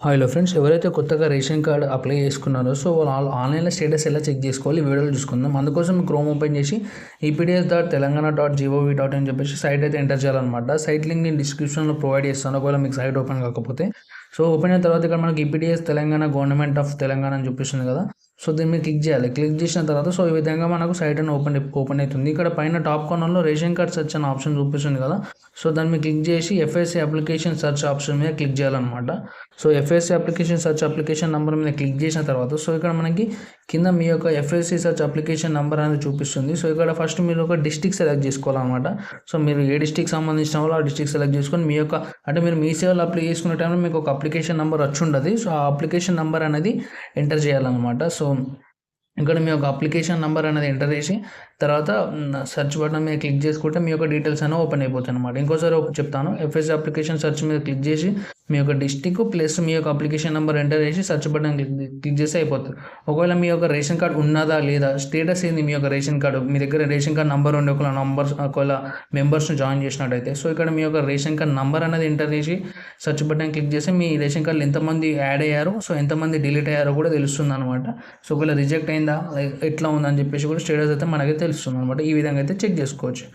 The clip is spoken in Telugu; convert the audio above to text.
హలో ఫ్రెండ్స్, ఎవరైతే కొత్తగా రేషన్ కార్డ్ అప్లై చేసుకున్నారో వాళ్ళు ఆన్లైన్లో స్టేటస్ ఎలా చెక్ చేసుకోవాలి వీడియోలో చూసుకుందాం. అందుకోసం క్రోమ్ ఓపెన్ చేసి EPDS.Telangana.gov.in అని చెప్పేసి సైట్ అయితే ఎంటర్ చేయాలన్నమాట. సైట్ లింక్ నేను డిస్క్రిప్షన్లో ప్రొవైడ్ చేస్తాను ఒకవేళ మీకు సైట్ ఓపెన్ కాకపోతే. ఓపెన్ అయిన తర్వాత ఇక్కడ మనకి EPDS Telangana government of Telangana అని చూపిస్తుంది కదా. దీన్ని మీరు క్లిక్ చేయాలి. క్లిక్ చేసిన తర్వాత ఈ విధంగా మనకు సైట్ అని ఓపెన్ అవుతుంది. ఇక్కడ పైన టాప్ కార్నర్లో రేషన్ కార్డ్ సెర్చ్ అనే ఆప్షన్ చూపిస్తుంది కదా. దాన్ని మీరు క్లిక్ చేసి FSC అప్లికేషన్ సెర్చ్ ఆప్షన్ మీద క్లిక్ చేయాలన్నమాట. FSC అప్లికేషన్ నెంబర్ మీద క్లిక్ చేసిన తర్వాత ఇక్కడ మనకి కింద మీ యొక్క FSC సెర్చ్ అప్లికేషన్ నెంబర్ అనేది చూపిస్తుంది. ఇక్కడ ఫస్ట్ మీరు ఒక డిస్ట్రిక్ట్ సెలెక్ట్ చేసుకోవాలన్నమాట. మీరు ఏ డిస్ట్రిక్ట్ సంబంధించిన వాళ్ళు ఆ డిస్ట్రిక్ట్ సెలెక్ట్ చేసుకొని మీ యొక్క మీరు మీ సేవలు అప్లై చేసుకునే టైంలో మీకు ఒక అప్లికేషన్ నెంబర్ వచ్చి ఉండదు. ఆ అప్లికేషన్ నెంబర్ అనేది ఎంటర్ చేయాలన్నమాట. ఇక్కడ మీ యొక్క అప్లికేషన్ నెంబర్ అనేది ఎంటర్ చేసి తర్వాత సెర్చ్ బటన్ మీద క్లిక్ చేసుకుంటే మీ యొక్క డీటెయిల్స్ అనేవి ఓపెన్ అయిపోతాయి అనమాట. ఇంకోసారి చెప్తాను, FSC అప్లికేషన్ సెర్చ్ మీద క్లిక్ చేసి మీ యొక్క డిస్ట్రిక్ట్ ప్లస్ మీ యొక్క అప్లికేషన్ నెంబర్ ఎంటర్ చేసి సెర్చ్ బటన్ క్లిక్ చేసి అయిపోతుంది. ఒకవేళ మీ యొక్క రేషన్ కార్డ్ ఉన్నదా లేదా, స్టేటస్ ఏంది మీ యొక్క రేషన్ కార్డు, మీ దగ్గర రేషన్ కార్డ్ నెంబర్ ఉండే ఒకవేళ మెంబర్స్ని జాయిన్ చేసినట్టయితే ఇక్కడ మీ యొక్క రేషన్ కార్డ్ నెంబర్ అనేది ఎంటర్ చేసి సెర్చ్ బటన్ క్లిక్ చేసి మీ రేషన్ కార్డులో ఎంతమంది యాడ్ అయ్యారో ఎంతమంది డిలీట్ అయ్యారో కూడా తెలుస్తుంది అనమాట. ఒకవేళ రిజెక్ట్ అయిందా ఎట్లా ఉందని చెప్పేసి కూడా స్టేటస్ అయితే మనకైతే తెలుస్తుంది అనమాట. ఈ విధంగా అయితే చెక్ చేసుకోవచ్చు.